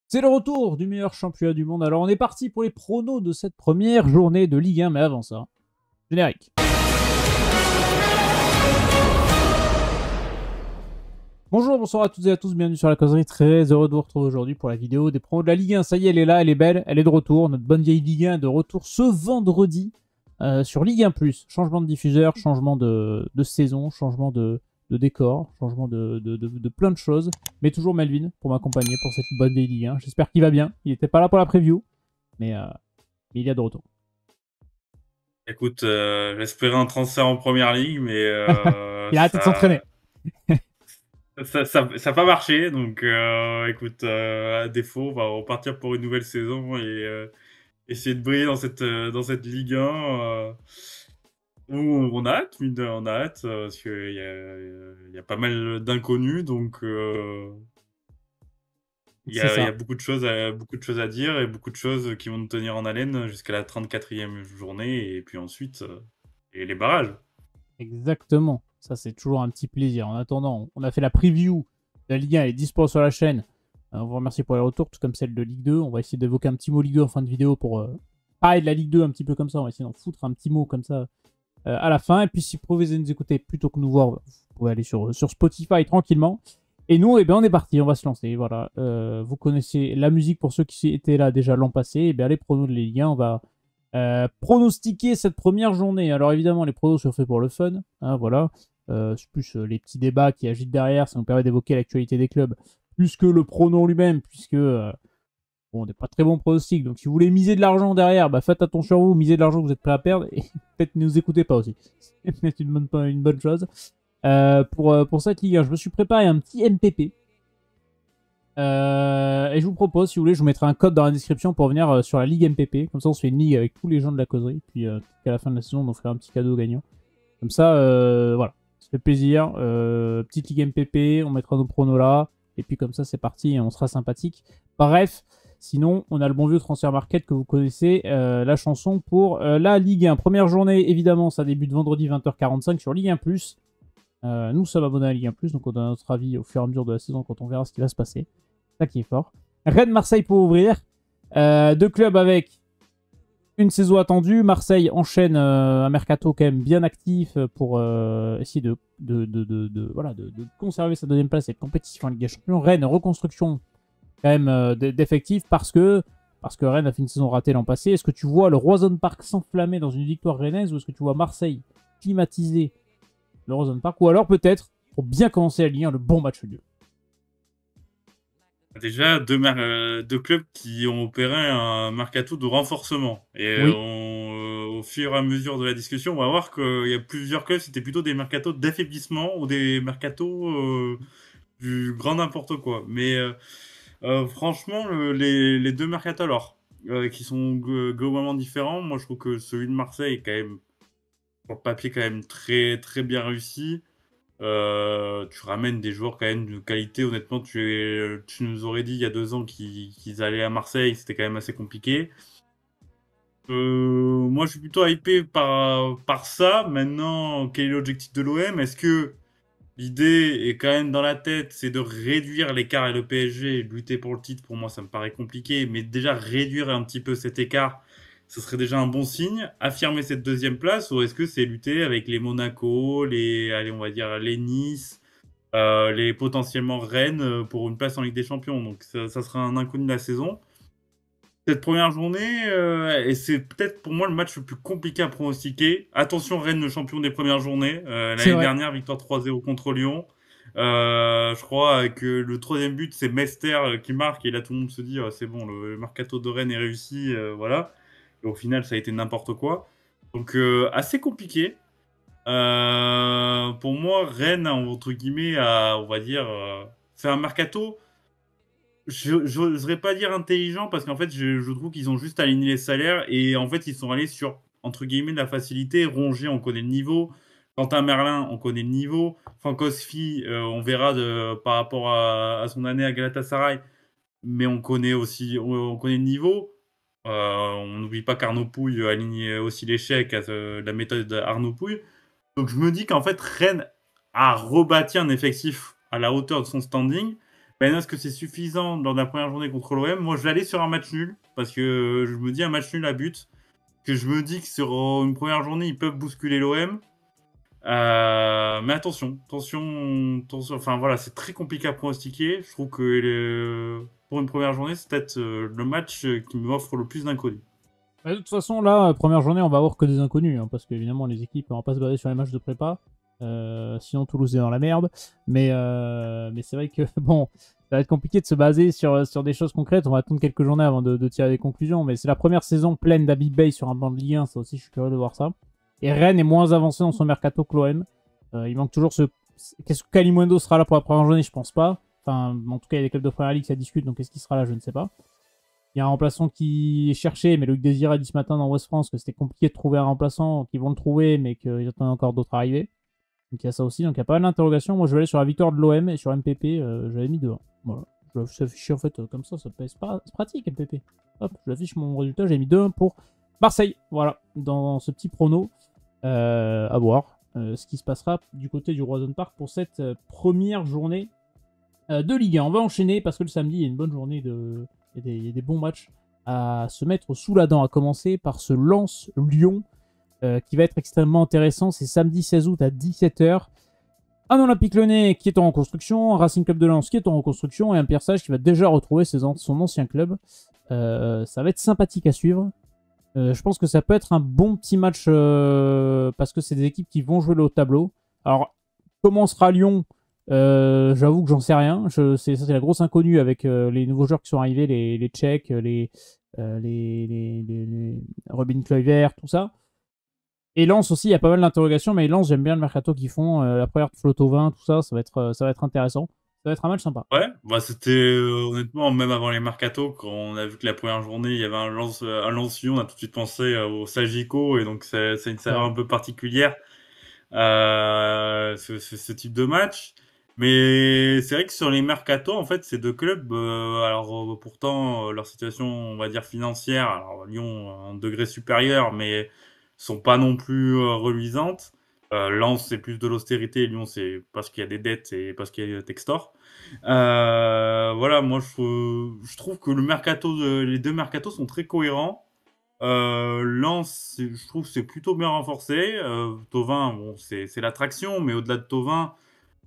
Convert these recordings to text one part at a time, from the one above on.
C'est le retour du meilleur championnat du monde. Alors on est parti pour les pronos de cette première journée de Ligue 1, mais avant ça, générique. Bonjour, bonsoir à toutes et à tous, bienvenue sur la causerie. Très heureux de vous retrouver aujourd'hui pour la vidéo des pronos de la Ligue 1. Ça y est, elle est là, elle est belle, elle est de retour. Notre bonne vieille Ligue 1 est de retour ce vendredi sur Ligue 1+. Changement de diffuseur, changement de saison, changement de décor, changement de plein de choses. Mais toujours Melvin pour m'accompagner pour cette bonne vieille Ligue 1. J'espère qu'il va bien. Il n'était pas là pour la preview, mais il est de retour. Écoute, j'espérais un transfert en première ligue, mais Il a arrêté de s'entraîner. ça a pas marché. Donc, écoute, à défaut, on va repartir pour une nouvelle saison et essayer de briller dans cette Ligue 1 où on a hâte, on a hâte, parce qu'il y a pas mal d'inconnus. Donc, C'est il y a ça. beaucoup de choses à dire et beaucoup de choses qui vont nous tenir en haleine jusqu'à la 34e journée et puis ensuite, et les barrages. Exactement. Ça, c'est toujours un petit plaisir. En attendant, on a fait la preview de la Ligue 1 et dispo sur la chaîne. On vous remercie pour les retours, tout comme celle de Ligue 2. On va essayer d'évoquer un petit mot Ligue 2 en fin de vidéo pour parler de la Ligue 2 un petit peu comme ça. On va essayer d'en foutre un petit mot comme ça à la fin. Et puis, si vous pouvez nous écouter plutôt que nous voir, vous pouvez aller sur Spotify tranquillement. Et nous, eh bien, on est parti, on va se lancer. Voilà. Vous connaissez la musique pour ceux qui étaient là déjà l'an passé. Eh bien, les pronos de la Ligue 1, on va pronostiquer cette première journée. Alors évidemment, les pronos sont faits pour le fun. Hein, voilà. C'est plus les petits débats qui agitent derrière. Ça nous permet d'évoquer l'actualité des clubs. Plus que le prono lui-même, puisque bon, on n'est pas très bon pronostic. Donc si vous voulez miser de l'argent derrière, bah, faites attention à vous. Misez de l'argent que vous êtes prêt à perdre. Et peut-être ne nous écoutez pas aussi. C'est peut-être une bonne chose. Pour cette Ligue 1, je me suis préparé un petit MPP. Et je vous propose, si vous voulez, je vous mettrai un code dans la description pour venir sur la Ligue MPP. Comme ça, on se fait une ligue avec tous les gens de la causerie. Puis à la fin de la saison, on ferait un petit cadeau gagnant. Comme ça, voilà, ça fait plaisir. Petite Ligue MPP, on mettra nos pronos là. Et puis comme ça, c'est parti et on sera sympathique. Bref, sinon, on a le bon vieux Transfer Market que vous connaissez, la chanson pour la Ligue 1. Première journée, évidemment, ça débute vendredi 20h45 sur Ligue 1+. Nous sommes abonnés à la Ligue 1+, donc on donne notre avis au fur et à mesure de la saison quand on verra ce qui va se passer. Ça qui est fort. Rennes-Marseille pour ouvrir. Deux clubs avec une saison attendue. Marseille enchaîne un mercato quand même bien actif pour essayer de conserver sa deuxième place et de compétition en Ligue des Champions. Rennes, reconstruction quand même d'effectifs parce que Rennes a fait une saison ratée l'an passé. Est-ce que tu vois le Roison Park s'enflammer dans une victoire rennaise ou est-ce que tu vois Marseille climatiser le Roison Park? Ou alors peut-être, pour bien commencer la Ligue 1, le bon match nul. Déjà, deux clubs qui ont opéré un mercato de renforcement. Et Oui, au fur et à mesure de la discussion, on va voir qu'il y a plusieurs clubs, c'était plutôt des mercatos d'affaiblissement ou des mercatos du grand n'importe quoi. Mais franchement, les deux mercatos, alors, qui sont globalement différents, moi je trouve que celui de Marseille est quand même, sur le papier, quand même très, très bien réussi. Tu ramènes des joueurs quand même de qualité. Honnêtement, tu nous aurais dit il y a 2 ans qu'ils allaient à Marseille, c'était quand même assez compliqué. Moi, je suis plutôt hypé par ça. Maintenant, quel est l'objectif de l'OM? Est-ce que l'idée est quand même dans la tête, c'est de réduire l'écart avec le PSG, lutter pour le titre? Pour moi, ça me paraît compliqué, mais déjà réduire un petit peu cet écart, ce serait déjà un bon signe. Affirmer cette deuxième place, ou est-ce que c'est lutter avec les Monaco, allez, on va dire les Nice, les potentiellement Rennes pour une place en Ligue des Champions? Donc ça sera un inconnu de la saison. Cette première journée, et c'est peut-être pour moi le match le plus compliqué à pronostiquer. Attention, Rennes, le champion des premières journées. c'est L'année vrai. dernière, victoire 3-0 contre Lyon. Je crois que le troisième but, c'est Mester qui marque. Et là, tout le monde se dit, c'est bon, le mercato de Rennes est réussi. Voilà. Et au final, ça a été n'importe quoi. Donc, assez compliqué. Pour moi, Rennes, entre guillemets, on va dire, fait un mercato. Je n'oserais pas dire intelligent parce qu'en fait, je trouve qu'ils ont juste aligné les salaires et en fait, ils sont allés sur, entre guillemets, de la facilité. Rongier, on connaît le niveau. Quentin Merlin, on connaît le niveau. Frankowski, on verra par rapport à son année à Galatasaray, mais on connaît aussi on connaît le niveau. On n'oublie pas qu'Arnaud Pouille aligne aussi l'échec à la méthode d'Arnaud Pouille. Donc je me dis qu'en fait, Rennes a rebâti un effectif à la hauteur de son standing. Maintenant, est-ce que c'est suffisant lors de la première journée contre l'OM? Moi, je vais aller sur un match nul, parce que je me dis un match nul à but, que je me dis que sur une première journée, ils peuvent bousculer l'OM. Mais attention, enfin voilà, c'est très compliqué à pronostiquer. Je trouve que pour une première journée, c'est peut-être le match qui m'offre le plus d'inconnus. De toute façon, là, première journée, on va avoir que des inconnus, hein, parce qu'évidemment, les équipes, on va pas se baser sur les matchs de prépa. Sinon, Toulouse est dans la merde. Mais c'est vrai que, bon, ça va être compliqué de se baser sur des choses concrètes. On va attendre quelques journées avant de tirer des conclusions. Mais c'est la première saison pleine d'Habib Bey sur un banc de Ligue 1. Ça aussi, je suis curieux de voir ça. Et Rennes est moins avancé dans son mercato que l'OM. Il manque toujours ce... Qu'est-ce que Kalimundo sera là pour la première journée? Je pense pas. Enfin, en tout cas, il y a des clubs de première ligue, ça discute. Donc, est-ce qu'il sera là? Je ne sais pas. Il y a un remplaçant qui est cherché, mais Loïc Désiré a dit ce matin dans West France que c'était compliqué de trouver un remplaçant, qu'ils vont le trouver, mais qu'ils attendent encore d'autres arrivées. Donc il y a ça aussi, donc il y a pas mal d'interrogations. Moi je vais aller sur la victoire de l'OM et sur MPP, j'avais mis 2-1. Voilà. Je vais afficher en fait comme ça peut être c'est pratique MPP. Hop, je affiche mon résultat, j'ai mis 2-1 pour Marseille. Voilà, dans ce petit prono. À voir ce qui se passera du côté du Roison Park pour cette première journée de Ligue 1. On va enchaîner parce que le samedi, il y a une bonne journée de... Il y a des bons matchs à se mettre sous la dent, à commencer par ce Lens-Lyon qui va être extrêmement intéressant. C'est samedi 16 août à 17h. Un Olympique Lyonnais qui est en reconstruction, un Racing Club de Lens qui est en reconstruction et un Pierre Sage qui va déjà retrouver son ancien club. Ça va être sympathique à suivre. Je pense que ça peut être un bon petit match parce que c'est des équipes qui vont jouer le haut de tableau. Alors, comment sera Lyon? J'avoue que j'en sais rien. Ça, c'est la grosse inconnue avec les nouveaux joueurs qui sont arrivés, les Tchèques, les Robin Kluivert, tout ça. Et Lens aussi, il y a pas mal d'interrogations, mais Lens, j'aime bien le mercato qu'ils font. La première de Flotovin, tout ça, ça va être intéressant. Ça va être un match sympa. Ouais, bah c'était honnêtement, même avant les mercato, quand on a vu que la première journée, il y avait un Lens-Lyon, on a tout de suite pensé au Sagico, et donc c'est une C'est saveur vrai. un peu particulière, ce type de match. Mais c'est vrai que sur les mercato, en fait, ces deux clubs, alors pourtant, leur situation, on va dire financière, alors Lyon, un degré supérieur, mais sont pas non plus reluisantes. Lens, c'est plus de l'austérité, Lyon, c'est parce qu'il y a des dettes et parce qu'il y a Textor. Voilà, moi je trouve que les deux mercatos sont très cohérents. Lens, je trouve que c'est plutôt bien renforcé. Tovin, bon, c'est l'attraction, mais au-delà de Tovin,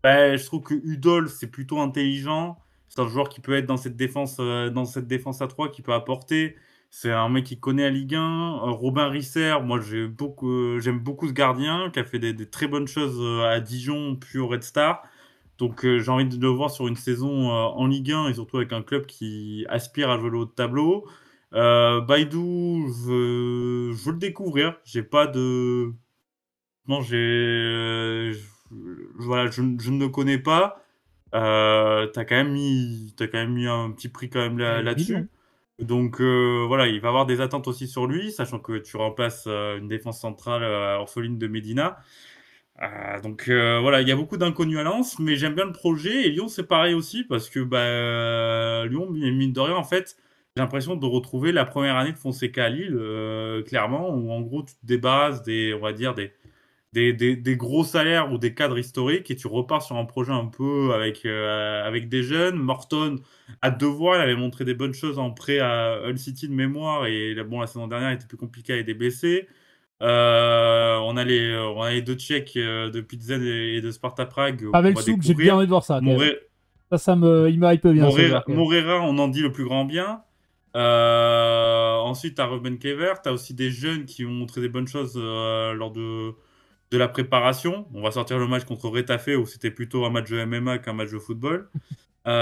bah, je trouve que Udol, c'est plutôt intelligent. C'est un joueur qui peut être dans cette défense à 3, qui peut apporter. C'est un mec qui connaît la Ligue 1. Robin Risser, moi j'aime beaucoup ce gardien qui a fait des très bonnes choses à Dijon puis au Red Star. Donc j'ai envie de le voir sur une saison en Ligue 1 et surtout avec un club qui aspire à jouer le haut de tableau. Baidou, je veux le découvrir. J'ai pas de... Non, voilà, je ne le connais pas. T'as quand même mis un petit prix quand même Ouais, 10 millions. là-dessus. Donc voilà, il va avoir des attentes aussi sur lui, sachant que tu remplaces une défense centrale orpheline de Medina. Donc voilà, il y a beaucoup d'inconnus à Lens, mais j'aime bien le projet. Et Lyon, c'est pareil aussi, parce que Lyon, mine de rien, en fait, j'ai l'impression de retrouver la première année de Fonseca à Lille, clairement, où en gros, tu te débarrasses on va dire, des gros salaires ou des cadres historiques et tu repars sur un projet un peu avec des jeunes. Morton, à devoir, il avait montré des bonnes choses en prêt à Hull City de mémoire et bon, la saison dernière était plus compliquée avec des blessés. On a les deux Tchèques de Pilsen et de Sparta Prague qu'on Pavel va Souk, j'ai bien découvrir. envie de voir ça quand même. Moré- Il me hype bien ce joueur quand même. Morera, on en dit le plus grand bien. Ensuite, tu as Ruben Kever. Tu as aussi des jeunes qui ont montré des bonnes choses lors de la préparation. On va sortir le match contre Retafe où c'était plutôt un match de MMA qu'un match de football. Mais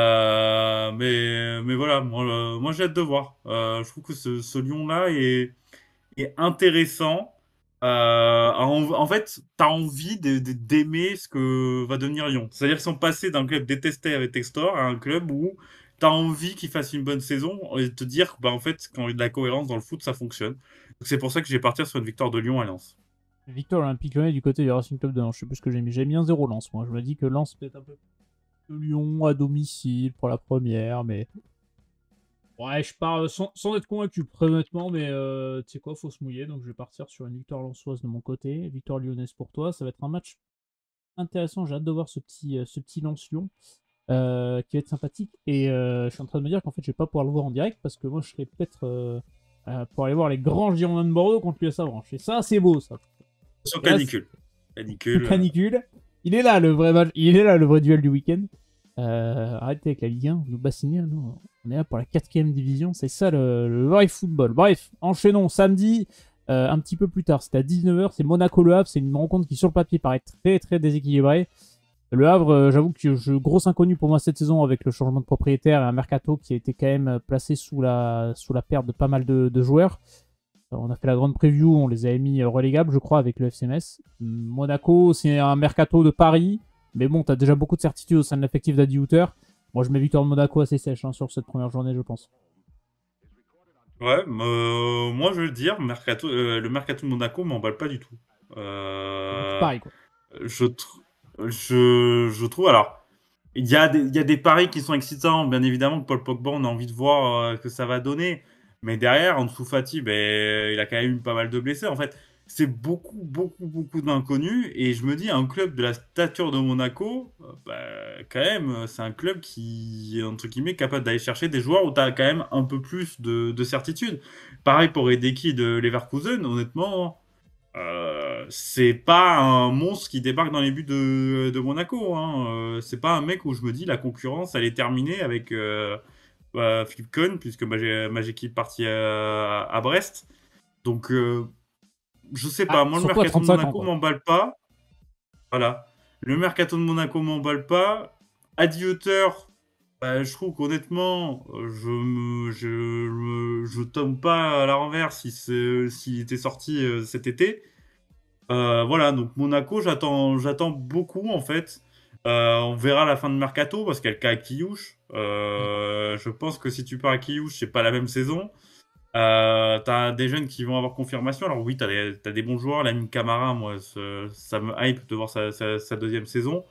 voilà, moi j'ai hâte de voir. Je trouve que ce Lyon-là est intéressant. En fait, tu as envie d'aimer ce que va devenir Lyon. C'est-à-dire qu'ils sont passés d'un club détesté avec Textor à un club où tu as envie qu'ils fassent une bonne saison et te dire que en fait, quand il y a de la cohérence dans le foot, ça fonctionne. Donc c'est pour ça que je vais partir sur une victoire de Lyon à Lens. Victor Olympique Lyonnais du côté du Racing Club de Lens. Je sais plus ce que j'ai mis. J'ai mis un 0 Lens, moi. Je me dis que Lens peut-être un peu plus de Lyon à domicile pour la première, mais ouais, je pars sans être convaincu, très honnêtement, mais tu sais quoi, faut se mouiller, donc je vais partir sur une victoire lensoise de mon côté, victoire lyonnaise pour toi. Ça va être un match intéressant, j'ai hâte de voir ce petit Lens-Lyon. qui va être sympathique. Et je suis en train de me dire qu'en fait, je vais pas pouvoir le voir en direct parce que moi, je serais peut-être pour aller voir les grands Girondins de Bordeaux contre l'US Avranches. Et ça, c'est beau, ça. Sur Et là, canicule. Canicule. canicule. Il est là, le vrai match. Il est là, le vrai duel du week-end. Arrêtez avec la Ligue 1, vous nous bassinez. Nous, on est là pour la 4ème division. C'est ça le vrai football. Bref, enchaînons. Samedi, un petit peu plus tard, c'était à 19h. C'est Monaco-Le Havre. C'est une rencontre qui, sur le papier, paraît très très déséquilibrée. Le Havre, j'avoue que grosse inconnu pour moi cette saison avec le changement de propriétaire et un mercato qui a été quand même placé sous la perte de pas mal de joueurs. On a fait la grande preview, on les avait mis relégables, je crois, avec le FC Metz. Monaco, c'est un mercato de Paris, mais bon, t'as déjà beaucoup de certitudes au sein de l'effectif d'Adi Hutter. Moi, je mets victoire de Monaco assez sèche sur cette première journée, je pense. Ouais, moi je veux le dire, le mercato de Monaco m'emballe pas du tout. Beaucoup Euh, Paris, quoi. je, tr- je trouve, alors, il y a des paris qui sont excitants, bien évidemment, que Paul Pogba, on a envie de voir que ça va donner. Mais derrière, Ansu Fati, ben, il a quand même eu pas mal de blessés. En fait, c'est beaucoup d'inconnus. Et je me dis, un club de la stature de Monaco, bah, quand même, c'est un club qui est, entre guillemets, capable d'aller chercher des joueurs où tu as quand même un peu plus de certitude. Pareil pour Edeki de Leverkusen, honnêtement. C'est pas un monstre qui débarque dans les buts de Monaco. Hein. C'est pas un mec où je me dis la concurrence elle est terminée avec Philippe Cohn, puisque Magic est parti à Brest. Donc je sais Ah, pas, moi le surtout à mercato de 35 ans, Monaco quoi. m'emballe pas. Voilà. Le mercato de Monaco m'emballe pas. Adi Hutter, bah, je trouve qu'honnêtement, je tombe pas à la renverse s'il était sorti cet été. Voilà, donc Monaco, j'attends beaucoup en fait. On verra la fin de mercato parce qu'il y a le cas à Kiyouch. Je pense que si tu pars à Kiyouch, c'est pas la même saison. T'as des jeunes qui vont avoir confirmation. Alors oui, t'as des bons joueurs. Lamine Camara, moi, ça me hype de voir sa deuxième saison.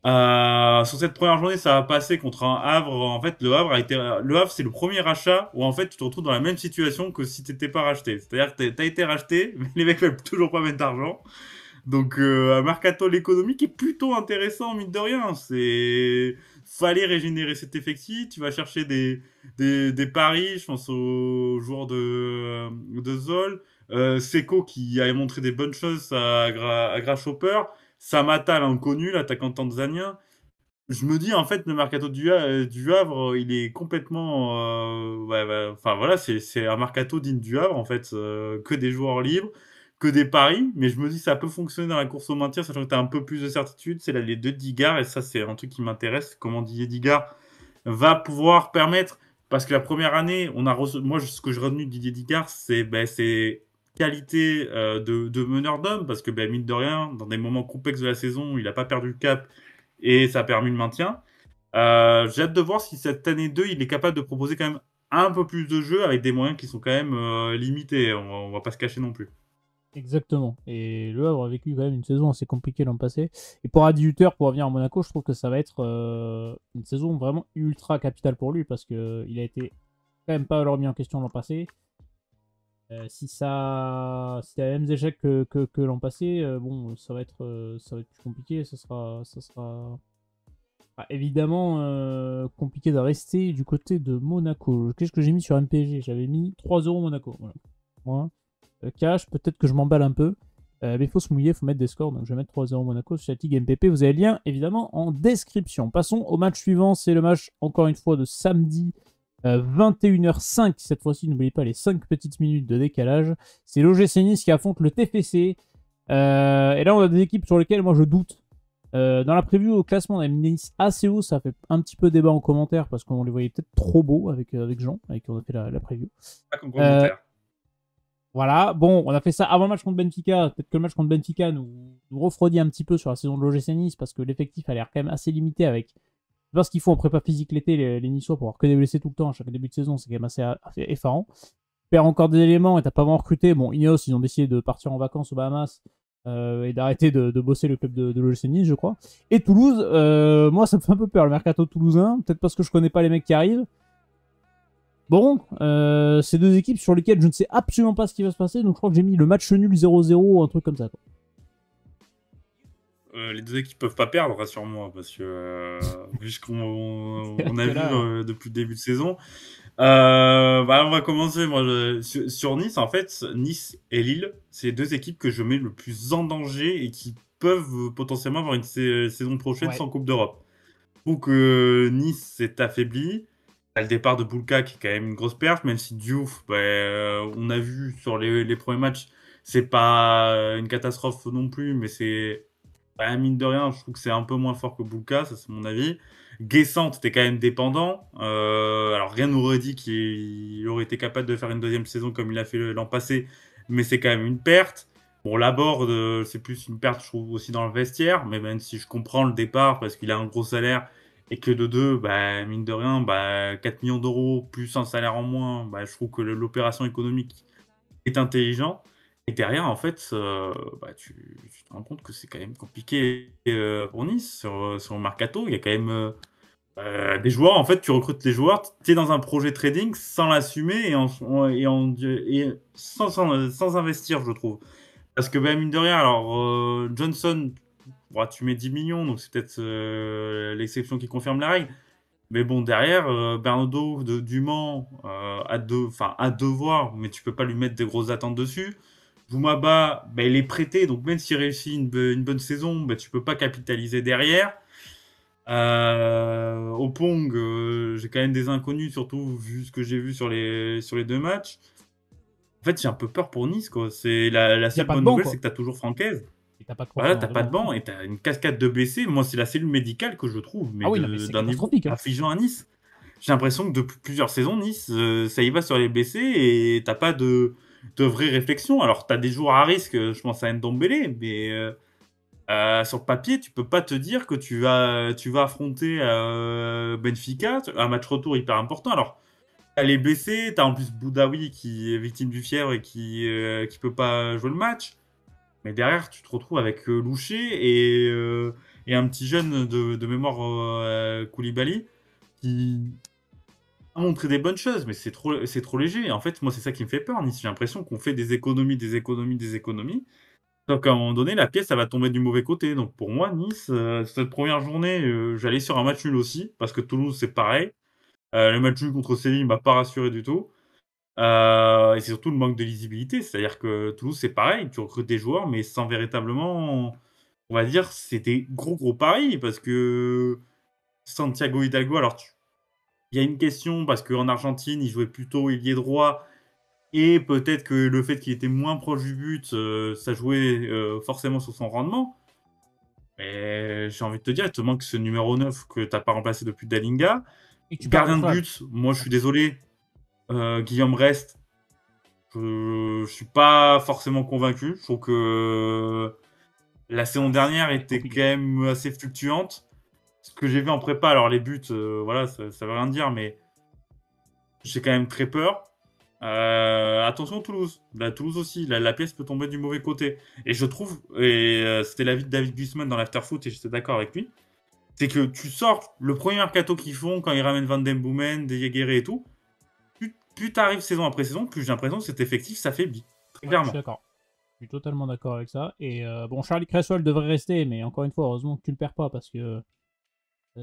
Sur cette première journée, ça va passer contre un Havre. En fait, le Havre, c'est le premier achat où en fait tu te retrouves dans la même situation que si t'étais pas racheté. C'est-à-dire que t'as été racheté, mais les mecs veulent toujours pas mettre d'argent. Donc un mercato l'économique est plutôt intéressant mine de rien. C'est fallait régénérer cet effectif. Tu vas chercher des paris. Je pense aux joueurs de Zol, Seko qui avait montré des bonnes choses à Grasshopper. Samata, l'inconnu, l'attaquant tanzanien. Je me dis, en fait, le mercato du Havre, il est complètement. Enfin, voilà, c'est un mercato digne du Havre, en fait. Que des joueurs libres, que des paris. Mais je me dis, ça peut fonctionner dans la course au maintien, sachant que tu as un peu plus de certitude. C'est là les deux Digard, et ça, c'est un truc qui m'intéresse. Comment Didier Digard va pouvoir permettre. Parce que la première année, moi, ce que j'ai retenu de Didier Digard, c'est qualité de meneur d'homme. Parce que, mine de rien, dans des moments complexes de la saison, il n'a pas perdu le cap et ça a permis le maintien. J'ai hâte de voir si cette année 2, il est capable de proposer quand même un peu plus de jeux avec des moyens qui sont quand même limités. On va pas se cacher non plus. Exactement. Et Le Havre a vécu quand même une saison assez compliquée l'an passé. Et pour Adi Hutter, pour revenir à Monaco, je trouve que ça va être une saison vraiment ultra capitale pour lui parce qu'il a été quand même pas alors mis en question l'an passé. Si ça a les mêmes échecs que l'an passé, bon, ça va être plus compliqué. Ça sera évidemment compliqué de rester du côté de Monaco. Qu'est-ce que j'ai mis sur MPG? J'avais mis 3 € Monaco. Voilà. Moi, cash, peut-être que je m'emballe un peu. Mais il faut se mouiller, il faut mettre des scores. Donc je vais mettre 3-0 Monaco sur Ligue MPP. Vous avez le lien évidemment en description. Passons au match suivant. C'est le match, encore une fois, de samedi 21h05. Cette fois-ci, n'oubliez pas les 5 petites minutes de décalage. C'est l'OGC Nice qui affronte le TFC. Et là, on a des équipes sur lesquelles moi je doute. Dans la preview au classement, on a mis Nice assez haut. Ça fait un petit peu débat en commentaire parce qu'on les voyait peut-être trop beaux avec Jean, avec qui on a fait la preview. Pas comme commentaire. Voilà, bon, on a fait ça avant le match contre Benfica. Peut-être que le match contre Benfica nous refroidit un petit peu sur la saison de l'OGC Nice parce que l'effectif a l'air quand même assez limité avec. Je sais pas ce qu'il faut en prépa physique l'été, les Niçois, pour avoir que des blessés tout le temps à chaque début de saison, c'est quand même assez effarant. Tu perds encore des éléments et t'as pas vraiment recruté. Bon, Ineos, ils ont décidé de partir en vacances aux Bahamas et d'arrêter de bosser le club de l'OGC Nice, je crois. Et Toulouse, moi, ça me fait un peu peur le mercato toulousain, peut-être parce que je connais pas les mecs qui arrivent. Bon, c'est deux équipes sur lesquelles je ne sais absolument pas ce qui va se passer, donc je crois que j'ai mis le match nul 0-0 ou un truc comme ça. Quoi. les 2 équipes peuvent pas perdre, rassure-moi, parce que, vu ce qu'on C'est vrai on a que vu, là, depuis le début de saison. Bah, on va commencer. Moi, sur Nice, en fait, Nice et Lille, c'est les 2 équipes que je mets le plus en danger et qui peuvent, potentiellement avoir une saison prochaine ouais. sans coupe d'Europe. Je trouve que Nice s'est affaibli. Tu le départ de Boulka qui est quand même une grosse perte, même si Diouf, bah, on a vu sur les premiers matchs, c'est pas, une catastrophe non plus, mais c'est bah, mine de rien, je trouve que c'est un peu moins fort que Boulka, ça c'est mon avis. Guessant, t'es quand même dépendant. Alors rien n'aurait dit qu'il aurait été capable de faire une deuxième saison comme il a fait l'an passé, mais c'est quand même une perte. Bon, Laborde, c'est plus une perte, je trouve, aussi dans le vestiaire, mais même si je comprends le départ parce qu'il a un gros salaire et que de deux, bah, mine de rien, bah, 4 millions d'euros plus un salaire en moins, bah, je trouve que l'opération économique est intelligent. Et derrière, en fait, bah, tu te rends compte que c'est quand même compliqué pour Nice sur le mercato. Il y a quand même des joueurs. En fait, tu recrutes les joueurs, tu es dans un projet trading sans l'assumer et sans investir, je trouve. Parce que, bah, mine de rien, alors Johnson, bon, tu mets 10 millions, donc c'est peut-être l'exception qui confirme la règle. Mais bon, derrière, Bernardo du Mans à devoir, mais tu peux pas lui mettre des grosses attentes dessus. Boumaba, bah, il est prêté, donc même s'il réussit une bonne saison, bah, tu peux pas capitaliser derrière. Opong, j'ai quand même des inconnus, surtout vu ce que j'ai vu sur les 2 matchs. En fait, j'ai un peu peur pour Nice, quoi. C'est la Il n'y a seule pas de bonne banc, nouvelle, quoi. c'est que tu as toujours Francaise. Et t'as pas de Voilà, profondeur t'as de pas de banc. banc et t'as une cascade de blessés. Moi, c'est la cellule médicale que je trouve, mais Ah oui, non, mais c'est d'un niveau catastrophique, hein. affligeant à Nice. J'ai l'impression que depuis plusieurs saisons, Nice, ça y va sur les blessés et t'as pas de vraie réflexion. Alors, t'as des joueurs à risque, je pense à Ndombele, mais sur le papier, tu peux pas te dire que tu vas affronter Benfica, un match retour hyper important. Alors, t'as les blessés, t'as en plus Boudaoui qui est victime du fièvre et qui peut pas jouer le match. Mais derrière, tu te retrouves avec Louché et un petit jeune de mémoire Koulibaly qui a montré des bonnes choses, mais c'est trop léger. En fait, moi, c'est ça qui me fait peur, Nice. J'ai l'impression qu'on fait des économies, des économies, des économies. Donc, à un moment donné, la pièce, ça va tomber du mauvais côté. Donc, pour moi, Nice, cette première journée, j'allais sur un match nul aussi, parce que Toulouse, c'est pareil. Le match nul contre Séville m'a pas rassuré du tout. Et c'est surtout le manque de lisibilité. C'est-à-dire que Toulouse, c'est pareil. Tu recrutes des joueurs, mais sans véritablement, on va dire, c'est des gros paris. Parce que Santiago Hidalgo, alors, il y a une question, parce qu'en Argentine, il jouait plutôt ailier droit. Et peut-être que le fait qu'il était moins proche du but, ça jouait forcément sur son rendement. Mais j'ai envie de te dire, il te manque ce numéro 9 que t'as pas remplacé depuis Dalinga. Et que tu perds Gardien de Gonçalves. but, moi je suis désolé, Guillaume Rest, je suis pas forcément convaincu. Je trouve que la saison Ah, dernière ça va être était quand compliqué. même assez fluctuante. Ce que j'ai vu en prépa, alors les buts, voilà, ça veut rien dire, mais j'ai quand même très peur. Attention Toulouse. Là, Toulouse aussi, la pièce peut tomber du mauvais côté. Et je trouve, et c'était l'avis de David Gusman dans l'afterfoot, et j'étais d'accord avec lui, c'est que tu sors le premier mercato qu'ils font quand ils ramènent Van Den Boomen, des Jaguerre et tout, plus t'arrives saison après saison, plus j'ai l'impression que cet effectif s'affaiblit. Très Ouais, je suis clairement. d'accord. Je suis totalement d'accord avec ça. Et bon, Charlie Cresswell devrait rester, mais encore une fois, heureusement que tu le perds pas parce que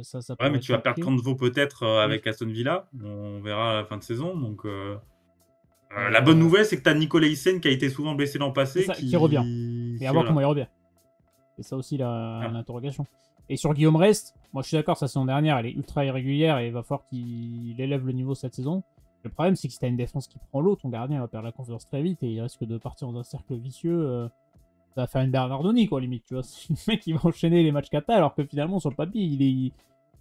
ça Ouais, mais pourrait être tu vas perdre compliqué. Candvo peut-être Oui. avec Aston Villa. On verra à la fin de saison. Donc, la bonne Euh, nouvelle, c'est que t'as Nicolas Hyssen qui a été souvent blessé l'an c'est passé, ça, qui revient. Mais à voir comment voilà. il revient. C'est ça aussi Ah. l'interrogation. Et sur Guillaume Rest, moi je suis d'accord, sa saison dernière, elle est ultra irrégulière et il va falloir qu'il élève le niveau cette saison. Le problème, c'est que si t'as une défense qui prend l'eau, ton gardien va perdre la confiance très vite et il risque de partir dans un cercle vicieux. Ça va faire une Bernardoni, quoi, limite, tu vois. C'est le mec qui va enchaîner les matchs kata alors que finalement, sur le papier,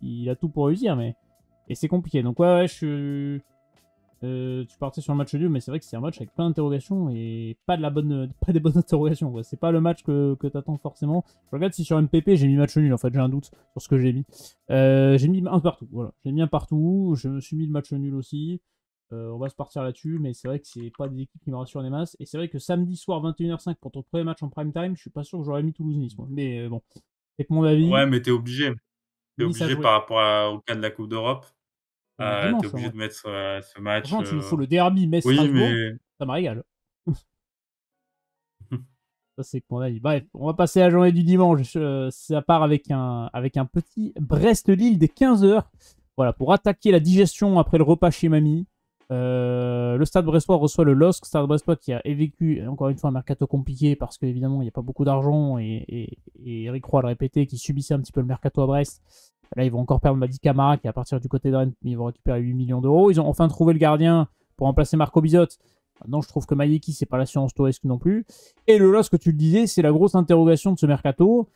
il a tout pour réussir, mais. Et c'est compliqué. Donc, ouais, tu partais sur un match nul, mais c'est vrai que c'est un match avec plein d'interrogations et pas des bonnes interrogations. Quoi. C'est pas le match que t'attends forcément. Je regarde si sur MPP j'ai mis match nul. En fait, j'ai un doute sur ce que j'ai mis. J'ai mis un partout. Voilà, j'ai mis un partout. Je me suis mis le match nul aussi. On va se partir là-dessus, mais c'est vrai que c'est pas des équipes qui me rassurent des masses. Et c'est vrai que samedi soir 21h05 pour ton premier match en prime time, je suis pas sûr que j'aurais mis Toulouse-Nice. Mais bon, c'est que mon avis. Ouais, mais t'es obligé. T'es Nice a obligé par joué. rapport au cas de la Coupe d'Europe. On est T'es dimanche, en obligé vrai. de mettre ce match. Franchement, tu me fous le derby Oui, Metz-Strasbourg, mais ça me régale. Ça, c'est qu'on a dit. Bref, on va passer à la journée du dimanche. Ça part avec un petit Brest-Lille des 15h. Voilà, pour attaquer la digestion après le repas chez Mamie. Le Stade Brestois reçoit le LOSC. Stade Brestois qui a vécu, encore une fois, un mercato compliqué parce qu'évidemment, il n'y a pas beaucoup d'argent. Et Eric Roy le répétait, qui subissait un petit peu le mercato à Brest. Là, ils vont encore perdre Madi Camara qui est à partir du côté de Rennes, mais ils vont récupérer 8 millions d'euros. Ils ont enfin trouvé le gardien pour remplacer Marco Bizotte. Maintenant, je trouve que Mayeki, c'est pas l'assurance touristique non plus. Et le LOSC, que tu le disais, c'est la grosse interrogation de ce mercato.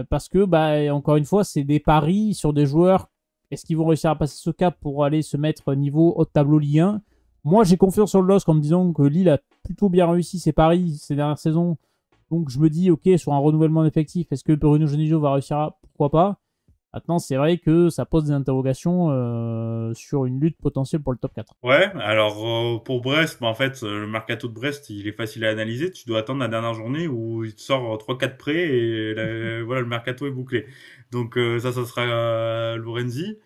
Parce que, encore une fois, c'est des paris sur des joueurs. Est-ce qu'ils vont réussir à passer ce cap pour aller se mettre niveau haut de tableau Ligue 1? Moi, j'ai confiance sur le LOSC en me disant que Lille a plutôt bien réussi ses paris ces dernières saisons. Donc, je me dis, ok, sur un renouvellement d'effectifs, est-ce que Bruno Genesio va réussir à... Pourquoi pas? Maintenant, c'est vrai que ça pose des interrogations sur une lutte potentielle pour le top 4. Ouais, alors pour Brest, en fait, le mercato de Brest, il est facile à analyser. Tu dois attendre la dernière journée où il te sort 3-4 prêts et voilà, le mercato est bouclé. Donc ça sera Lorenzi.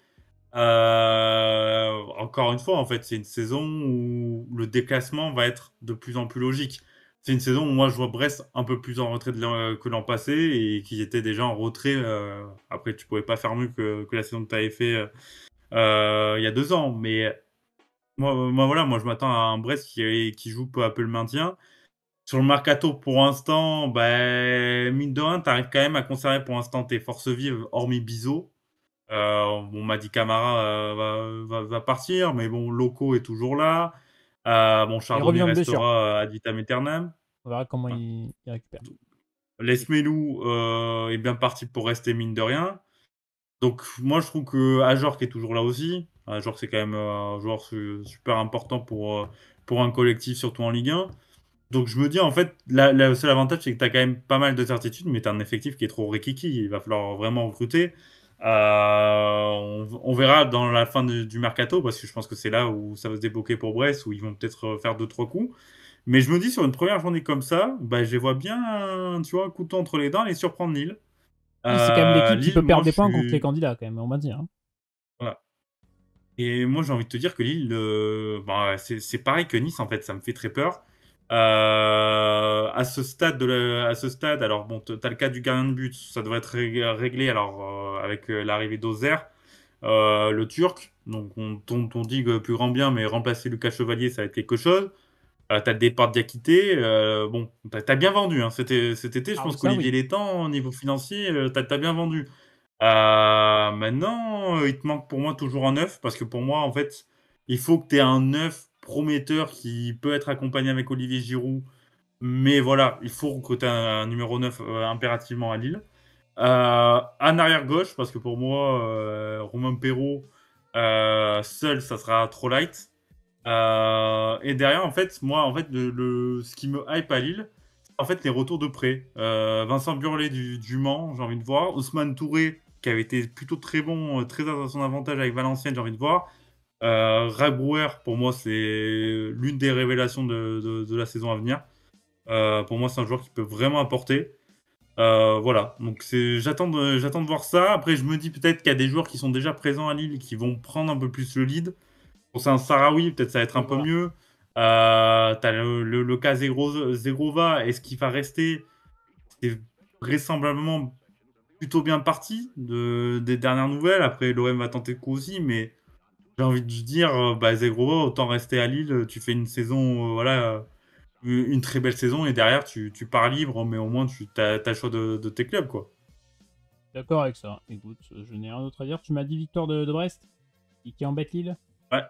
Encore une fois, en fait, c'est une saison où le déclassement va être de plus en plus logique. C'est une saison où moi je vois Brest un peu plus en retrait que l'an passé et qui était déjà en retrait. Après, tu pouvais pas faire mieux que la saison que tu avais fait il y a 2 ans. Mais moi, je m'attends à un Brest qui joue peu à peu le maintien. Sur le mercato, pour l'instant, mine de rien, tu arrives quand même à conserver pour l'instant tes forces vives, hormis Bizot. On m'a dit Camara va partir, mais bon, Loco est toujours là. Bon, Il Chardonnay revient de blessure. restera ad vitam aeternam. On verra comment Voilà. il récupère. Lesmelou est bien parti pour rester, mine de rien. Donc, moi, je trouve que Ajorc est toujours là aussi. Ajorc, c'est quand même un joueur super important pour un collectif, surtout en Ligue 1. Donc, je me dis, en fait, le seul avantage, c'est que tu as quand même pas mal de certitudes, mais tu as un effectif qui est trop rikiki. Il va falloir vraiment recruter. On verra dans la fin du mercato, parce que je pense que c'est là où ça va se débloquer pour Brest, où ils vont peut-être faire 2-3 coups. Mais je me dis, sur une première journée comme ça, je les vois bien, tu vois, un couteau entre les dents, et surprendre Lille. Oui, c'est quand même l'équipe qui Lille, peut moi, perdre je des points contre les suis... candidats, quand même, on va dire. Hein. Voilà. Et moi, j'ai envie de te dire que Lille, c'est pareil que Nice, en fait, ça me fait très peur. À ce stade, alors bon, t'as le cas du gardien de but, ça devrait être réglé alors avec l'arrivée d'Ozer, le Turc. Donc on dit que plus grand bien, mais remplacer Lucas Chevalier, ça va être quelque chose. T'as le départ de Diakité. Bon, t'as bien vendu hein, cet été. Je Ah oui, pense ça qu'Olivier oui. Létang, au niveau financier, t'as bien vendu. Maintenant, il te manque pour moi toujours un neuf, parce que pour moi, en fait, il faut que tu aies un neuf prometteur qui peut être accompagné avec Olivier Giroud. Mais voilà, il faut que tu aies un numéro 9 impérativement à Lille. Un arrière-gauche, parce que pour moi, Romain Perrault, seul, ça sera trop light. Et derrière, en fait, moi, en fait, ce qui me hype à Lille, c'est en fait les retours de prêt. Vincent Burlet du Mans, j'ai envie de voir. Ousmane Touré, qui avait été plutôt très bon, très à son avantage avec Valenciennes, j'ai envie de voir. Rabrouer, pour moi, c'est l'une des révélations de la saison à venir. Pour moi, c'est un joueur qui peut vraiment apporter. Voilà, donc j'attends de voir ça. Après, je me dis peut-être qu'il y a des joueurs qui sont déjà présents à Lille et qui vont prendre un peu plus le lead. Pour c'est un Sarawi, peut-être ça va être un peu Voilà. mieux. T'as le cas Zegrova, est-ce qu'il va rester? C'est vraisemblablement plutôt bien parti des dernières nouvelles. Après, l'OM va tenter le coup aussi, mais j'ai envie de dire, Zegrova, autant rester à Lille. Tu fais une saison, voilà, une très belle saison, et derrière, tu pars libre, mais au moins, tu as le choix de tes clubs, quoi. D'accord avec ça. Écoute, je n'ai rien d'autre à dire. Tu m'as dit victoire de Brest qui embête Lille. Ouais.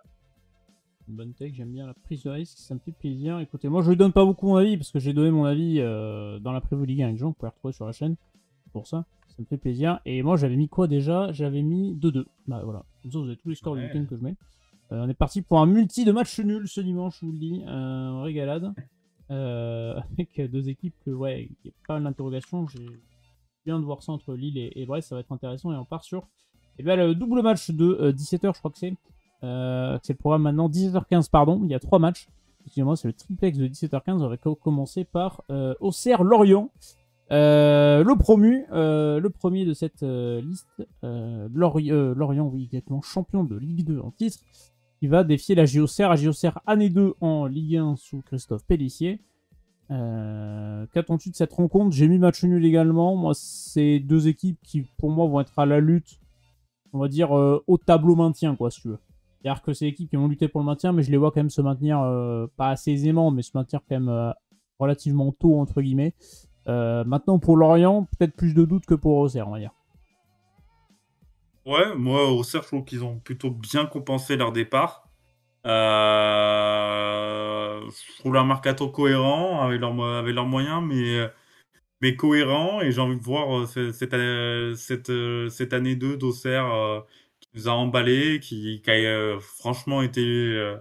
Une bonne tech, j'aime bien la prise de risque, ça me fait plaisir. Écoutez, moi je lui donne pas beaucoup mon avis parce que j'ai donné mon avis dans la prévue Ligue 1 avec Jean, vous pouvez retrouver sur la chaîne. Pour ça, ça me fait plaisir. Et moi j'avais mis quoi déjà? J'avais mis 2-2. Bah voilà, comme ça vous avez tous les scores du week-end que je mets. On est parti pour un multi de match nul ce dimanche, je vous le dis. Régalade. Avec deux équipes que, ouais, il y a pas mal d'interrogations. J'ai bien de voir ça entre Lille et Brest, ça va être intéressant. Et on part sur le double match de 17h, je crois que c'est. C'est le programme maintenant, 17h15, pardon. Il y a 3 matchs. Excusez-moi, c'est le triplex de 17h15. On va commencer par Auxerre Lorient. Le premier de cette liste, Lorient, oui, exactement, champion de Ligue 2 en titre, qui va défier la JOCR. La JOCR année 2 en Ligue 1 sous Christophe Pélissier. Qu'attends-tu de cette rencontre? J'ai mis match nul également. Moi, c'est deux équipes qui, pour moi, vont être à la lutte, on va dire, au tableau maintien, quoi, si tu veux. C'est-à-dire que c'est équipes qui vont lutter pour le maintien, mais je les vois quand même se maintenir, pas assez aisément, mais se maintenir quand même relativement tôt, entre guillemets. Maintenant, pour Lorient, peut-être plus de doutes que pour Auxerre, on va dire. Ouais, moi, Auxerre, je trouve qu'ils ont plutôt bien compensé leur départ. Je trouve leur mercato cohérent avec leurs moyens, mais cohérent. Et j'ai envie de voir cette année 2 d'Auxerre qui nous a emballé, qui a franchement été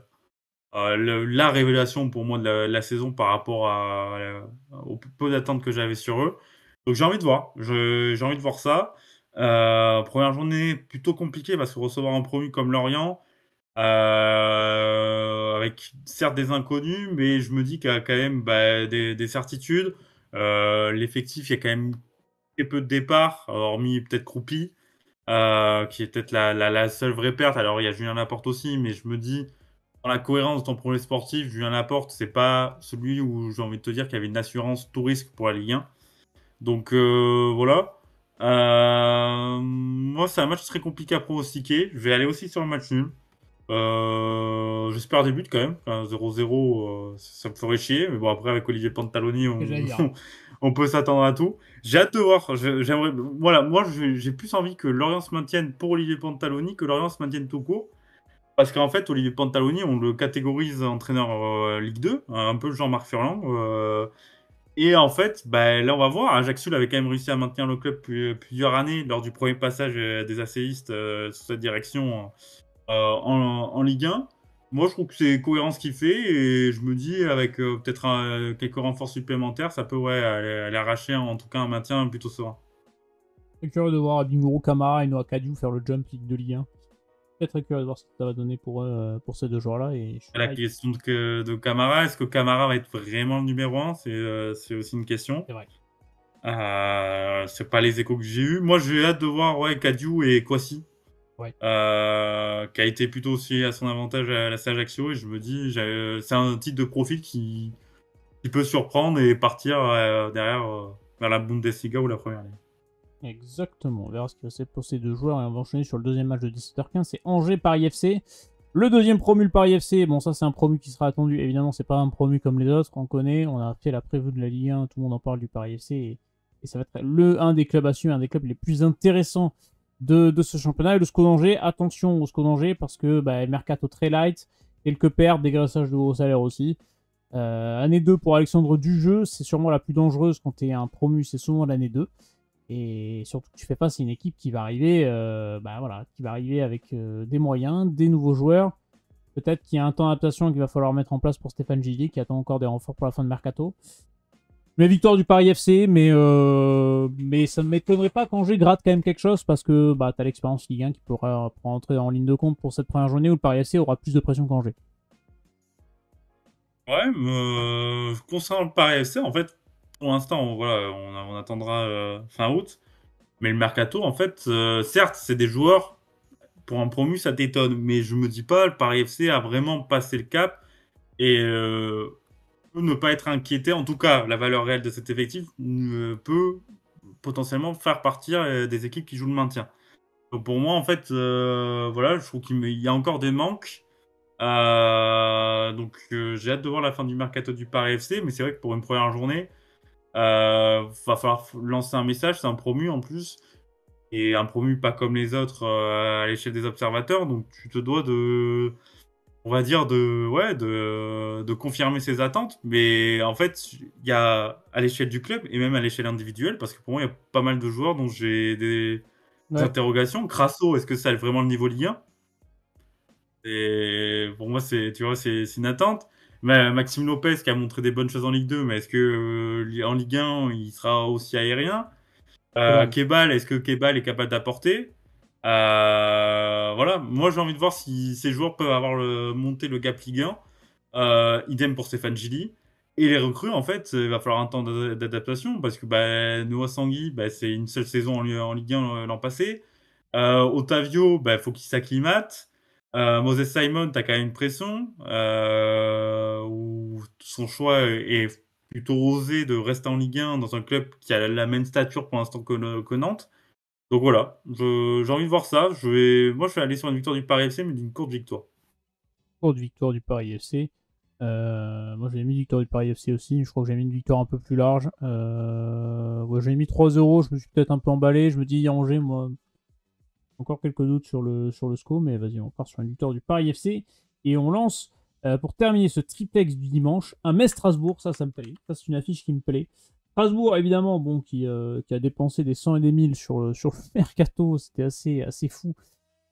la révélation pour moi de la saison par rapport au peu d'attentes que j'avais sur eux. Donc j'ai envie de voir. J'ai envie de voir ça. Première journée plutôt compliquée parce que recevoir un promu comme Lorient, avec certes des inconnus, mais je me dis qu'il y a quand même des certitudes. L'effectif, il y a quand même très peu de départs, hormis peut-être Croupi, qui est peut-être la seule vraie perte. Alors il y a Julien Laporte aussi, mais je me dis, dans la cohérence de ton projet sportif, Julien Laporte, c'est pas celui où j'ai envie de te dire qu'il y avait une assurance tout risque pour la Ligue 1. Donc voilà. Moi, c'est un match très compliqué à pronostiquer. Je vais aller aussi sur le match nul. J'espère des buts quand même. Enfin, 0-0, ça me ferait chier. Mais bon, après, avec Olivier Pantaloni, C'est ce que j'allais dire. on peut s'attendre à tout. J'ai hâte de voir. J'aimerais, voilà, moi, j'ai plus envie que Lorient se maintienne pour Olivier Pantaloni que Lorient se maintienne tout court. Parce qu'en fait, Olivier Pantaloni, on le catégorise entraîneur Ligue 2, un peu Jean-Marc Furlan. Et en fait, bah, là, on va voir. Ajaccio avait quand même réussi à maintenir le club plusieurs années lors du premier passage des ACistes sous cette direction en Ligue 1. Moi, je trouve que c'est cohérent ce qu'il fait et je me dis, avec peut-être quelques renforts supplémentaires, ça peut ouais, aller arracher en tout cas un maintien plutôt serein. Très curieux de voir Abimuro Kamara et Noah Kadiou faire le jump Ligue de Ligue 1. Très curieux de voir ce que ça va donner pour ces deux joueurs-là. Et je suis La hype. question de Camara, est-ce que Camara va être vraiment le numéro 1? C'est aussi une question. C'est vrai. C'est pas les échos que j'ai eus. Moi, j'ai hâte de voir ouais, Kadiou et Kwasi, Ouais. qui a été plutôt aussi à son avantage à la Ajaccio. Et je me dis, c'est un type de profil qui peut surprendre et partir derrière vers la Bundesliga ou la Première Ligue. Exactement. On verra ce qui va se passer pour ces deux joueurs et on va enchaîner sur le deuxième match de 17h15. C'est Angers-Paris FC. Le deuxième promu, le Paris FC. Bon, ça, c'est un promu qui sera attendu. Évidemment, c'est pas un promu comme les autres. On connaît. On a fait la prévue de la Ligue 1. Tout le monde en parle du Paris FC. Et ça va être un des clubs à suivre, un des clubs les plus intéressants de ce championnat. Et le SCO d'Angers, attention au SCO d'Angers parce que mercato très light. Quelques pertes, dégraissage de gros salaires aussi. Année 2 pour Alexandre Dujeu. C'est sûrement la plus dangereuse quand tu es un promu. C'est souvent l'année 2. Et surtout que tu fais face à une équipe qui va arriver, qui va arriver avec des moyens, des nouveaux joueurs. Peut-être qu'il y a un temps d'adaptation qu'il va falloir mettre en place pour Stéphane Gilly, qui attend encore des renforts pour la fin de mercato. Mais victoire du Paris FC, mais ça ne m'étonnerait pas qu'Angers gratte quand même quelque chose parce que tu as l'expérience Ligue 1 qui pourra entrer en ligne de compte pour cette première journée où le Paris FC aura plus de pression qu'Angers. Ouais, concernant le Paris FC, en fait, pour l'instant, voilà, on attendra fin août. Mais le mercato, en fait, certes, c'est des joueurs. Pour un promu, ça t'étonne. Mais je me dis pas, le Paris FC a vraiment passé le cap et peut ne pas être inquiété. En tout cas, la valeur réelle de cet effectif peut potentiellement faire partir des équipes qui jouent le maintien. Donc pour moi, en fait, voilà, je trouve qu'il y a encore des manques. Donc j'ai hâte de voir la fin du mercato du Paris FC. Mais c'est vrai que pour une première journée, va falloir lancer un message. C'est un promu en plus. Et un promu pas comme les autres à l'échelle des observateurs. Donc tu te dois on va dire, de confirmer ses attentes. Mais en fait, il y a à l'échelle du club et même à l'échelle individuelle, parce que pour moi, il y a pas mal de joueurs dont j'ai des Ouais. interrogations. Crasso, est-ce que ça a vraiment le niveau Ligue 1? Et pour moi, tu vois, c'est une attente. Mais Maxime Lopez qui a montré des bonnes choses en Ligue 2, mais est-ce que en Ligue 1, il sera aussi aérien? C'est vrai. Kebal, est-ce que Kebal est capable d'apporter? Voilà, moi j'ai envie de voir si ces joueurs peuvent monter le gap Ligue 1. Idem pour Stéphane Gilly. Et les recrues, en fait, il va falloir un temps d'adaptation parce que Noah Sangui, c'est une seule saison en Ligue 1 l'an passé. Otavio, faut qu'il s'acclimate. Moses Simon, t'as quand même une pression où son choix est plutôt osé de rester en Ligue 1 dans un club qui a la même stature pour l'instant que Nantes. Donc voilà, j'ai envie de voir ça. Moi, je vais aller sur une victoire du Paris FC, mais d'une courte victoire. Courte victoire du Paris FC. Moi, j'ai mis victoire du Paris FC aussi. Je crois que j'ai mis une victoire un peu plus large. Ouais, j'ai mis 3-0. Je me suis peut-être un peu emballé. Je me dis, Angers, moi, encore quelques doutes sur le score. Mais vas-y, on part sur une victoire du Paris FC. Et on lance, pour terminer ce triplex du dimanche, un Metz-Strasbourg. Ça me plaît. Ça, c'est une affiche qui me plaît. Strasbourg, évidemment, bon, qui a dépensé des 100 et des 1000 sur le mercato. C'était assez fou.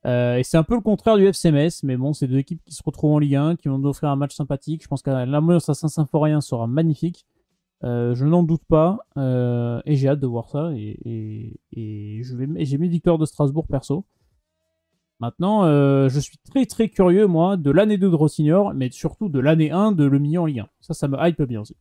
Et c'est un peu le contraire du FC Metz, mais bon, c'est deux équipes qui se retrouvent en Ligue 1, qui vont nous offrir un match sympathique. Je pense que l'ambiance à Saint-Symphorien sera magnifique. Je n'en doute pas, et j'ai hâte de voir ça. Et j'ai mis victoire de Strasbourg perso. Maintenant, je suis très curieux, moi, de l'année 2 de Rossignol, mais surtout de l'année 1 de Le Millan en Ligue 1. Ça me hype bien aussi.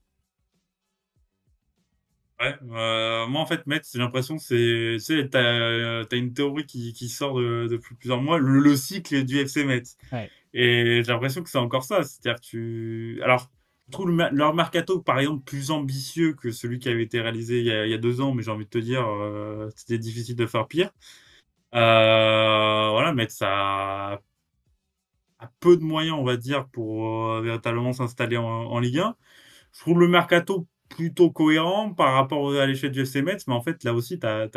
Ouais, moi en fait, Metz, j'ai l'impression que tu sais, t'as une théorie qui sort depuis plusieurs mois, le cycle du FC Metz. Ouais. Et j'ai l'impression que c'est encore ça. C'est-à-dire que alors, je trouve leur mercato, par exemple, plus ambitieux que celui qui avait été réalisé il y a 2 ans, mais j'ai envie de te dire, c'était difficile de faire pire. Voilà, Metz a peu de moyens, on va dire, pour véritablement s'installer en Ligue 1. Je trouve le mercato plutôt cohérent par rapport à l'échelle du FC Metz, mais en fait, là aussi, t'as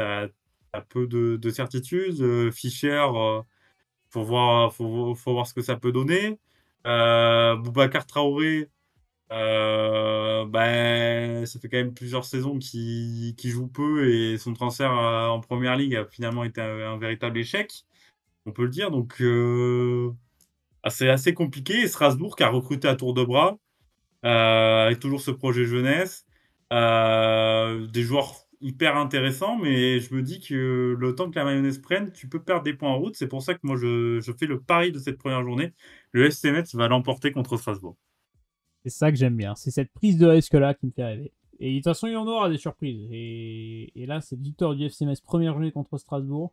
peu de certitudes. Fischer, faut voir ce que ça peut donner. Boubacar Traoré, ben, ça fait quand même plusieurs saisons qu'il joue peu et son transfert en première ligue a finalement été un véritable échec, on peut le dire. Donc, c'est assez compliqué. Et Strasbourg qui a recruté à tour de bras, avec toujours ce projet jeunesse, des joueurs hyper intéressants, mais je me dis que le temps que la mayonnaise prenne, tu peux perdre des points en route. C'est pour ça que moi, je fais le pari de cette première journée. Le FC Metz va l'emporter contre Strasbourg. C'est ça que j'aime bien. C'est cette prise de risque-là qui me fait rêver. Et de toute façon, il y en aura des surprises. Et là, c'est victoire du FC Metz, première journée contre Strasbourg.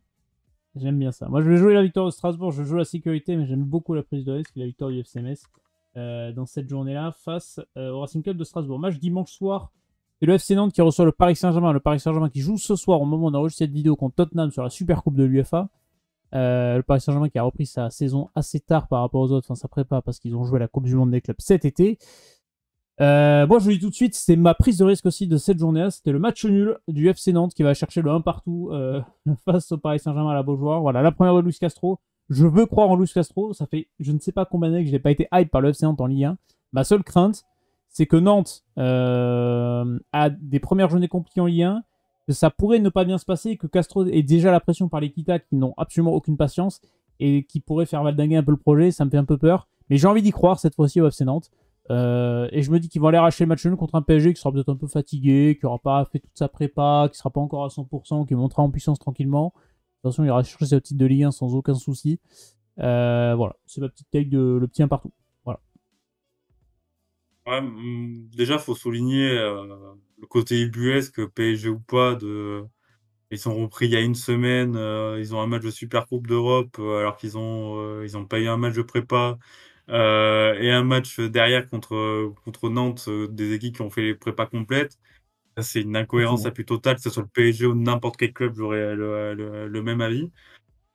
J'aime bien ça. Moi, je vais jouer la victoire de Strasbourg, je joue la sécurité, mais j'aime beaucoup la prise de risque et la victoire du FC Metz dans cette journée-là face au Racing Club de Strasbourg. Match dimanche soir. C'est le FC Nantes qui reçoit le Paris Saint-Germain. Le Paris Saint-Germain qui joue ce soir au moment où on enregistre cette vidéo contre Tottenham sur la Super Coupe de l'UEFA. Le Paris Saint-Germain qui a repris sa saison assez tard par rapport aux autres, enfin sa prépa, parce qu'ils ont joué la Coupe du Monde des clubs cet été. Moi, je vous dis tout de suite, c'est ma prise de risque aussi de cette journée-là. C'était le match nul du FC Nantes qui va chercher le 1 partout face au Paris Saint-Germain à la Beaujoire. Voilà, la première de Luis Castro. Je veux croire en Luis Castro. Ça fait je ne sais pas combien d'années que je n'ai pas été hype par le FC Nantes en Ligue 1. Ma seule crainte, c'est que Nantes a des premières journées compliquées en Ligue 1, que ça pourrait ne pas bien se passer, que Castro ait déjà la pression par les Kita qui n'ont absolument aucune patience et qui pourraient faire valdinguer un peu le projet. Ça me fait un peu peur. Mais j'ai envie d'y croire cette fois-ci au FC Nantes. Et je me dis qu'ils vont aller arracher le match nul contre un PSG qui sera peut-être un peu fatigué, qui n'aura pas fait toute sa prépa, qui sera pas encore à 100%, qui montera en puissance tranquillement. De toute façon, il ira chercher sa petite de Ligue 1 sans aucun souci. Voilà, c'est ma petite take de le petit 1 partout. Voilà. Ouais, déjà, faut souligner le côté ubuesque, PSG ou pas, ils sont repris il y a une semaine, ils ont un match de Super Coupe d'Europe, alors ils ont pas eu un match de prépa, et un match derrière contre Nantes, des équipes qui ont fait les prépas complètes. Ça, c'est une C'est fou, incohérence la hein. plus totale, que ce soit le PSG ou n'importe quel club, j'aurais le même avis.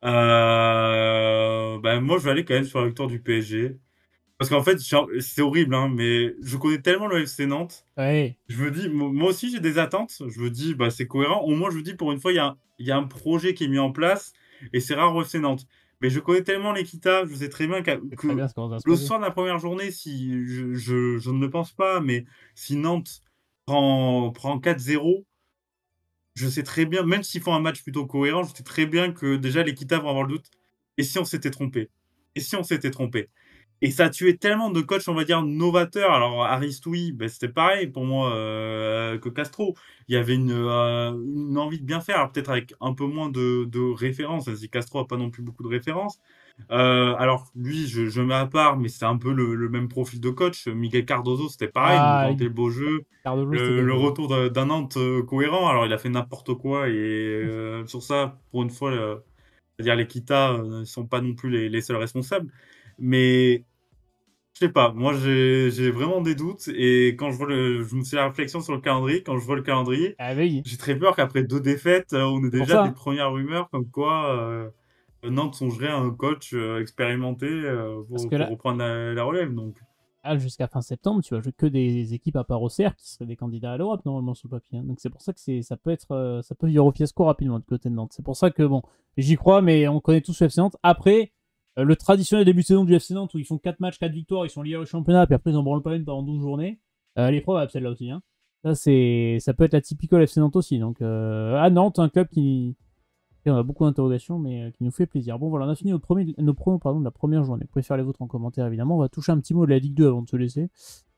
Ben, moi, je vais aller quand même sur la victoire du PSG. Parce qu'en fait, c'est horrible, hein, mais je connais tellement le FC Nantes. Ouais, Je me dis, moi aussi, j'ai des attentes. Je me dis, bah, c'est cohérent. Au moins, je me dis, pour une fois, il y a un projet qui est mis en place. Et c'est rare au FC Nantes. Mais je connais tellement l'Equita, je sais très bien c'est très que bien ce qu'on va se le passer. soir de la première journée, si je ne le pense pas, mais si Nantes prend 4-0, je sais très bien, même s'ils font un match plutôt cohérent, je sais très bien que déjà l'Equita vont avoir le doute. Et si on s'était trompé? Et si on s'était trompé? Et ça a tué tellement de coachs, on va dire, novateurs. Alors, Aristoui, ben, c'était pareil pour moi que Castro. Il y avait une envie de bien faire, alors peut-être avec un peu moins de références. Si Castro a pas non plus beaucoup de références. Alors, lui, je mets à part, mais c'est un peu le même profil de coach. Miguel Cardozo, c'était pareil, nous Ah, vantait le beau jeu. Cardozo, c'était Le quelque chose. retour d'un Nantes cohérent. Alors, il a fait n'importe quoi. Et sur ça, pour une fois, c'est-à-dire les Kita ne sont pas non plus les seuls responsables. Mais Je sais pas, moi j'ai vraiment des doutes et quand je vois je me fais la réflexion sur le calendrier, quand je vois le calendrier, Ah oui, j'ai très peur qu'après 2 défaites, on ait c'est pour déjà ça, des hein. premières rumeurs comme quoi, Nantes songerait à un coach, expérimenté, Parce pour que là, reprendre la relève donc. jusqu'à fin septembre, tu vas jouer que des équipes à part OCR qui seraient des candidats à l'Europe normalement sur le papier, hein. Donc c'est pour ça que ça peut être, ça peut virer au fiasco rapidement du côté de Nantes. C'est pour ça que bon, j'y crois, mais on connaît tous le FC Nantes. Après, le traditionnel début de saison du FC Nantes où ils font 4 matchs, 4 victoires, ils sont liés au championnat, puis après ils en branlent pas une pendant 12 journées. Elle est probable celle-là aussi, hein. Ça peut être la typical FC Nantes aussi. Donc à Nantes, un club qui et on a beaucoup d'interrogations, mais qui nous fait plaisir. Bon, voilà, on a fini nos promos de la première journée. Vous pouvez faire les vôtres en commentaire, évidemment. On va toucher un petit mot de la Ligue 2 avant de se laisser.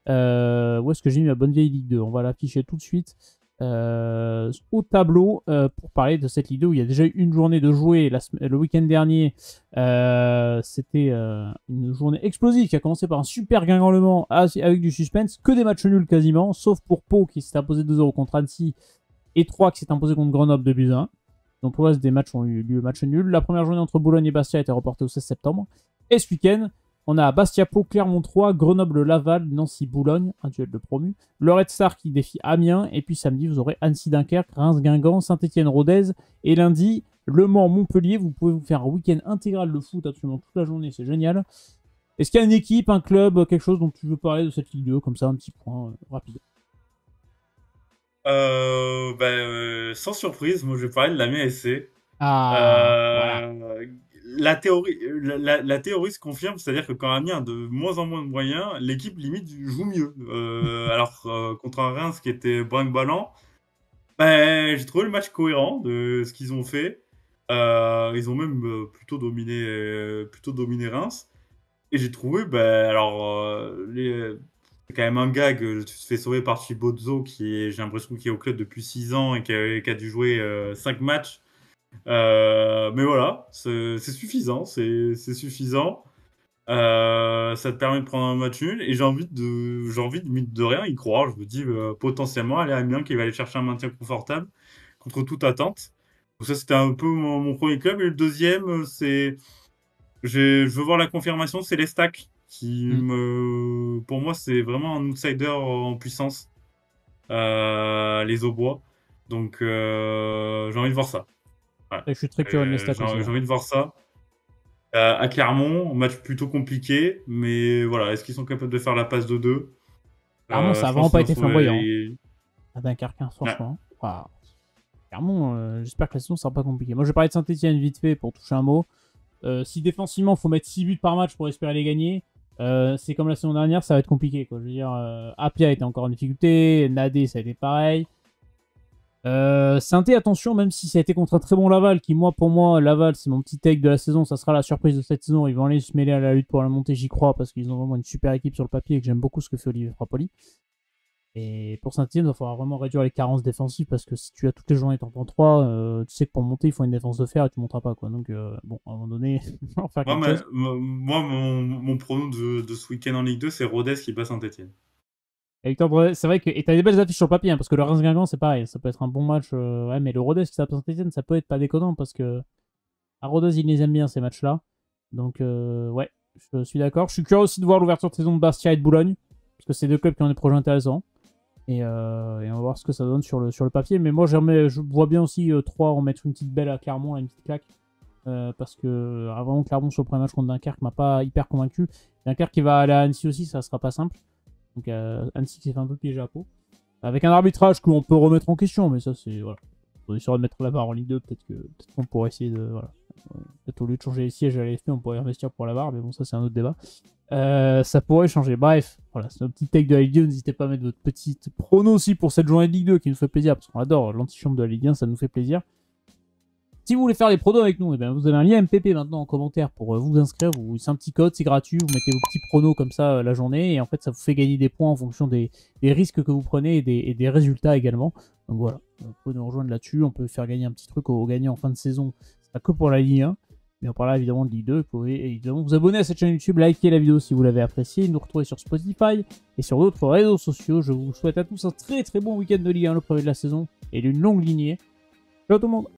Où est-ce que j'ai mis ma bonne vieille Ligue 2? On va l'afficher tout de suite au tableau pour parler de cette Ligue 2 où il y a déjà eu une journée de jouer le week-end dernier. C'était une journée explosive qui a commencé par un super Guingamp Le Mans avec du suspense. Que des matchs nuls quasiment, sauf pour Pau qui s'est imposé 2-0 contre Annecy et 3 qui s'est imposé contre Grenoble 2-1. Donc pour le reste des matchs ont eu lieu match nul. La première journée entre Boulogne et Bastia a été reportée au 16 septembre. Et ce week-end, on a Bastia-Pau, Clermont 3, Grenoble-Laval, Nancy-Boulogne, un duel de promu. Le Red Star qui défie Amiens. Et puis samedi, vous aurez Annecy-Dunkerque, Reims-Guingamp, Saint-Étienne-Rodez. Et lundi, Le Mans-Montpellier. Vous pouvez vous faire un week-end intégral de foot absolument toute la journée. C'est génial. Est-ce qu'il y a une équipe, un club, quelque chose dont tu veux parler de cette Ligue 2? Comme ça, un petit point rapide. Sans surprise, moi je vais parler de la MSC. Ah, voilà. La théorie se confirme, c'est-à-dire que quand Amiens a de moins en moins de moyens, l'équipe limite joue mieux. Contre un Reims qui était brinque-ballant, j'ai trouvé le match cohérent de ce qu'ils ont fait. Ils ont même plutôt dominé Reims. Et j'ai trouvé, c'est quand même un gag. Tu te fais sauver par Chibozzo, j'ai l'impression qu'il est au club depuis 6 ans et qui a dû jouer 5 matchs. Mais voilà, c'est suffisant. C'est suffisant. Ça te permet de prendre un match nul. Et j'ai envie de, mine de rien, y croire. Je me dis potentiellement aller à Amiens qui va aller chercher un maintien confortable contre toute attente. Donc ça, c'était un peu mon premier club. Et le deuxième, je veux voir la confirmation, c'est l'Estac Mm. pour moi, c'est vraiment un outsider en puissance, les Aubois. Donc, j'ai envie de voir ça. Ouais. Je suis très curieux de l'Estac aussi, J'ai hein. envie de voir ça. À Clermont, match plutôt compliqué, mais voilà, est-ce qu'ils sont capables de faire la passe de 2? Clairement, ça a Je vraiment pense pas qu'ils ont été flamboyant, hein, trouvé. à Dunkerque, hein, Ouais. franchement. Enfin, clairement, j'espère que la saison sera pas compliquée. Moi, je vais parler de Saint-Etienne vite fait pour toucher un mot. Si défensivement, faut mettre 6 buts par match pour espérer les gagner, c'est comme la saison dernière, ça va être compliqué, quoi. Je veux dire, Apia était encore en difficulté, Nadé, ça a été pareil. Saint-Étienne, attention, même si ça a été contre un très bon Laval, pour moi, Laval, c'est mon petit take de la saison, ça sera la surprise de cette saison. Ils vont aller se mêler à la lutte pour la montée, j'y crois, parce qu'ils ont vraiment une super équipe sur le papier et que j'aime beaucoup ce que fait Olivier Frappoli. Et pour Saint-Etienne, il va falloir vraiment réduire les carences défensives parce que si tu as toutes les journées en prends 3, tu sais que pour monter, il faut une défense de fer et tu ne monteras pas, quoi. Donc, bon, à un moment donné, il va faire quelque chose. Mon prono de ce week-end en Ligue 2, c'est Rodez qui bat Saint-Etienne. Et Victor Brodez, c'est vrai que. Et t'as des belles affiches sur le papier, hein, parce que le Reims-Guingamp, c'est pareil. Ça peut être un bon match. Ouais, mais le Rodez qui tape Saint-Etienne, ça peut être pas déconnant parce que. À Rodez, ils les aiment bien, ces matchs-là. Donc, ouais, je suis d'accord. Je suis curieux aussi de voir l'ouverture de saison de Bastia et de Boulogne, parce que c'est deux clubs qui ont des projets intéressants. Et on va voir ce que ça donne sur le papier. Mais moi, je vois bien aussi 3 en mettre une petite belle à Clermont, là, une petite claque. Parce que vraiment, Clermont sur le premier match contre Dunkerque m'a pas hyper convaincu. Dunkerque qui va aller à Annecy aussi, ça sera pas simple. Donc Annecy qui s'est fait un peu piéger à peau. Avec un arbitrage qu'on peut remettre en question, mais ça c'est. Voilà. On essaiera de mettre la barre en Ligue 2, peut-être qu'on pourrait essayer de. Voilà. Peut-être au lieu de changer les sièges à la LFP, on pourrait investir pour la barre, mais bon, ça c'est un autre débat. Ça pourrait changer. Bref, voilà, c'est un petit take de la Ligue 2. N'hésitez pas à mettre votre petite prono aussi pour cette journée de Ligue 2 qui nous fait plaisir, parce qu'on adore l'antichambre de la Ligue 1, ça nous fait plaisir. Si vous voulez faire des pronos avec nous, eh bien, vous avez un lien MPP maintenant en commentaire pour vous inscrire. C'est un petit code, c'est gratuit. Vous mettez vos petits pronos comme ça la journée. Et en fait, ça vous fait gagner des points en fonction des risques que vous prenez et des résultats également. Donc voilà, vous pouvez nous rejoindre là-dessus. On peut faire gagner un petit truc aux gagnants en fin de saison. Ce sera que pour la Ligue 1. Mais on parlera évidemment de Ligue 2. Vous pouvez évidemment vous abonner à cette chaîne YouTube, liker la vidéo si vous l'avez appréciée, nous retrouver sur Spotify et sur d'autres réseaux sociaux. Je vous souhaite à tous un très très bon week-end de Ligue 1, le premier de la saison, et d'une longue lignée. Ciao tout le monde!